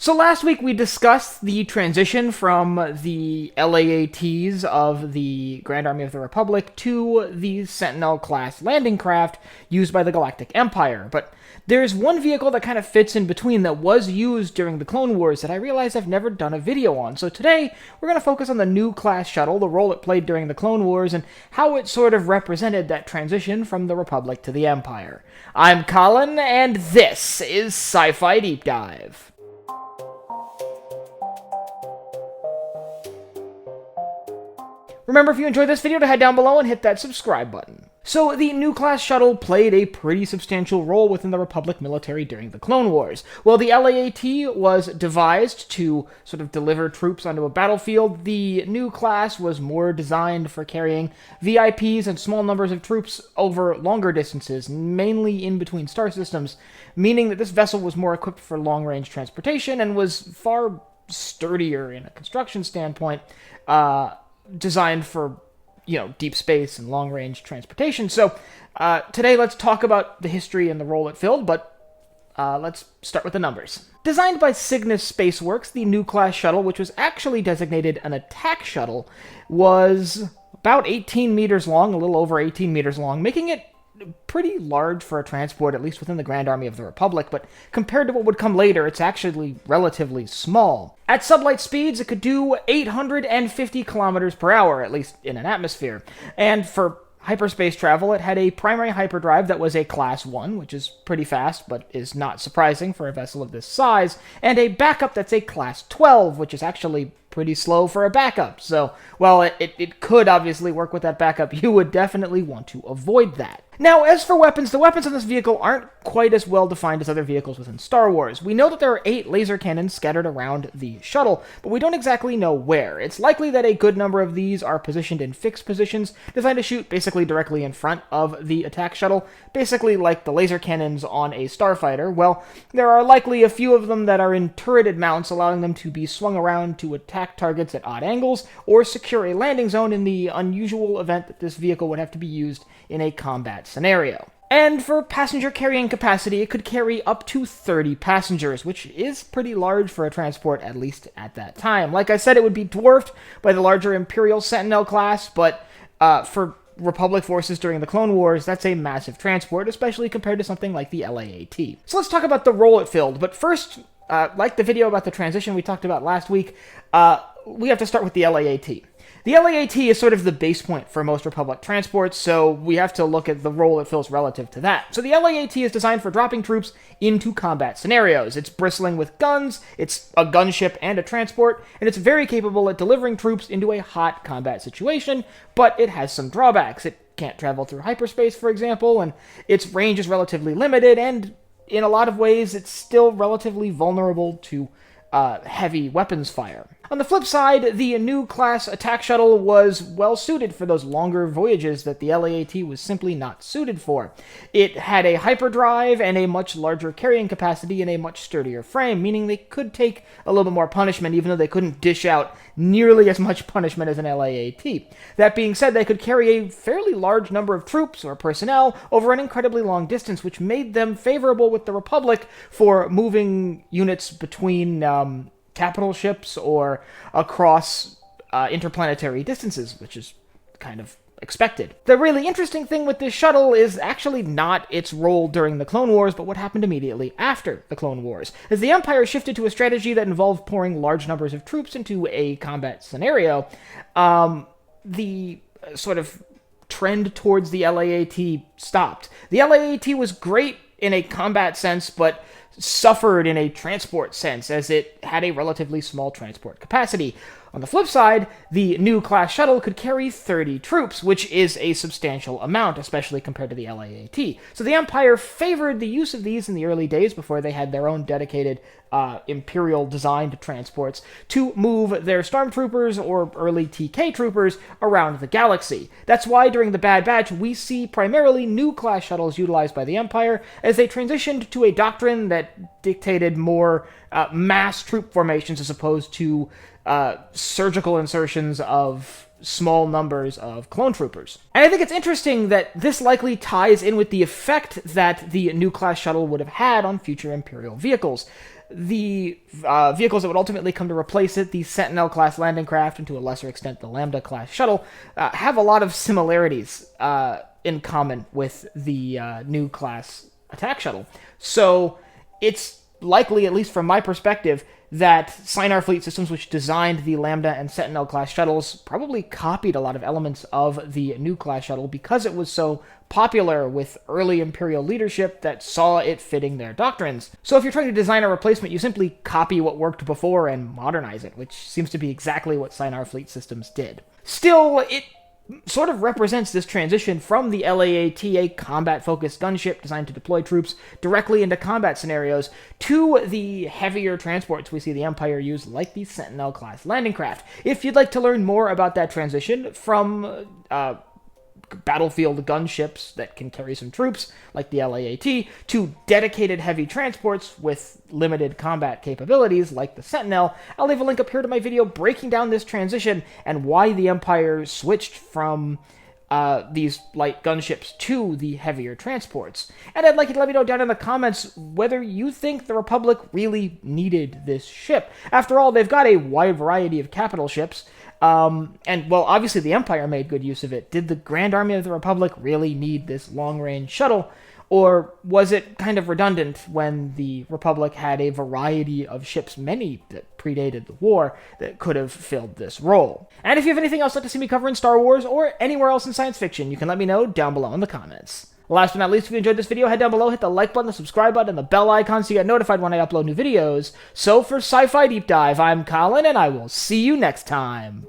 So last week we discussed the transition from the LAATs of the Grand Army of the Republic to the Sentinel-class landing craft used by the Galactic Empire, but there's one vehicle that kind of fits in between that was used during the Clone Wars that I realized I've never done a video on. So today we're going to focus on the new class shuttle, the role it played during the Clone Wars, and how it sort of represented that transition from the Republic to the Empire. I'm Colin, and this is Sci-Fi Deep Dive. Remember, if you enjoyed this video, to head down below and hit that subscribe button. So, the new class shuttle played a pretty substantial role within the Republic military during the Clone Wars. While the LAAT was devised to sort of deliver troops onto a battlefield, the new class was more designed for carrying VIPs and small numbers of troops over longer distances, mainly in between star systems, meaning that this vessel was more equipped for long-range transportation and was far sturdier in a construction standpoint, designed for, deep space and long-range transportation. So today let's talk about the history and the role it filled, but let's start with the numbers. Designed by Cygnus Spaceworks, the new class shuttle, which was actually designated an attack shuttle, was about 18 meters long, a little over 18 meters long, making it pretty large for a transport, at least within the Grand Army of the Republic, but compared to what would come later, it's actually relatively small. At sublight speeds, it could do 850 kilometers per hour, at least in an atmosphere. And for hyperspace travel, it had a primary hyperdrive that was a Class 1, which is pretty fast, but is not surprising for a vessel of this size, and a backup that's a Class 12, which is actually pretty slow for a backup. So, while it could obviously work with that backup, you would definitely want to avoid that. Now, as for weapons, the weapons on this vehicle aren't quite as well defined as other vehicles within Star Wars. We know that there are 8 laser cannons scattered around the shuttle, but we don't exactly know where. It's likely that a good number of these are positioned in fixed positions, designed to shoot basically directly in front of the attack shuttle, basically like the laser cannons on a starfighter. Well, there are likely a few of them that are in turreted mounts, allowing them to be swung around to attack targets at odd angles, or secure a landing zone in the unusual event that this vehicle would have to be used in a combat scenario. And for passenger carrying capacity, it could carry up to 30 passengers, which is pretty large for a transport, at least at that time. Like I said, it would be dwarfed by the larger Imperial Sentinel class, but for Republic forces during the Clone Wars, that's a massive transport, especially compared to something like the LAAT. So let's talk about the role it filled, but first, like the video about the transition we talked about last week, we have to start with the LAAT. The LAAT is sort of the base point for most Republic transports, so we have to look at the role it fills relative to that. So the LAAT is designed for dropping troops into combat scenarios. It's bristling with guns, it's a gunship and a transport, and it's very capable at delivering troops into a hot combat situation, but it has some drawbacks. It can't travel through hyperspace, for example, and its range is relatively limited, and in a lot of ways, it's still relatively vulnerable to heavy weapons fire. On the flip side, the new class attack shuttle was well suited for those longer voyages that the LAAT was simply not suited for. It had a hyperdrive and a much larger carrying capacity and a much sturdier frame, meaning they could take a little bit more punishment, even though they couldn't dish out nearly as much punishment as an LAAT. That being said, they could carry a fairly large number of troops or personnel over an incredibly long distance, which made them favorable with the Republic for moving units between capital ships or across interplanetary distances, which is kind of expected. The really interesting thing with this shuttle is actually not its role during the Clone Wars, but what happened immediately after the Clone Wars. As the Empire shifted to a strategy that involved pouring large numbers of troops into a combat scenario, the sort of trend towards the LAAT stopped. The LAAT was great in a combat sense, but suffered in a transport sense, as it had a relatively small transport capacity. On the flip side, the new class shuttle could carry 30 troops, which is a substantial amount, especially compared to the LAAT. So the Empire favored the use of these in the early days, before they had their own dedicated Imperial-designed transports, to move their stormtroopers or early TK troopers around the galaxy. That's why during the Bad Batch, we see primarily new class shuttles utilized by the Empire, as they transitioned to a doctrine that dictated more mass troop formations as opposed to surgical insertions of small numbers of clone troopers. And I think it's interesting that this likely ties in with the effect that the new class shuttle would have had on future Imperial vehicles. the vehicles that would ultimately come to replace it, the Sentinel-class landing craft, and to a lesser extent the Lambda-class shuttle, have a lot of similarities in common with the new class attack shuttle. So it's likely, at least from my perspective, that Sinar Fleet Systems, which designed the Lambda and Sentinel-class shuttles, probably copied a lot of elements of the new class shuttle because it was so popular with early Imperial leadership that saw it fitting their doctrines. So if you're trying to design a replacement, you simply copy what worked before and modernize it, which seems to be exactly what Sinar Fleet Systems did. Still, it sort of represents this transition from the LAAT, a combat-focused gunship designed to deploy troops directly into combat scenarios, to the heavier transports we see the Empire use, like the Sentinel-class landing craft. If you'd like to learn more about that transition from battlefield gunships that can carry some troops, like the LAAT, to dedicated heavy transports with limited combat capabilities, like the Sentinel, I'll leave a link up here to my video breaking down this transition and why the Empire switched from these light gunships to the heavier transports. And I'd like you to let me know down in the comments whether you think the Republic really needed this ship. After all, they've got a wide variety of capital ships, and, well, obviously the Empire made good use of it. Did the Grand Army of the Republic really need this long-range shuttle? Or was it kind of redundant when the Republic had a variety of ships, many that predated the war, that could have filled this role? And if you have anything else you'd like to see me cover in Star Wars or anywhere else in science fiction, you can let me know down below in the comments. Last but not least, if you enjoyed this video, head down below, hit the like button, the subscribe button, and the bell icon so you get notified when I upload new videos. So for Sci-Fi Deep Dive, I'm Colin, and I will see you next time.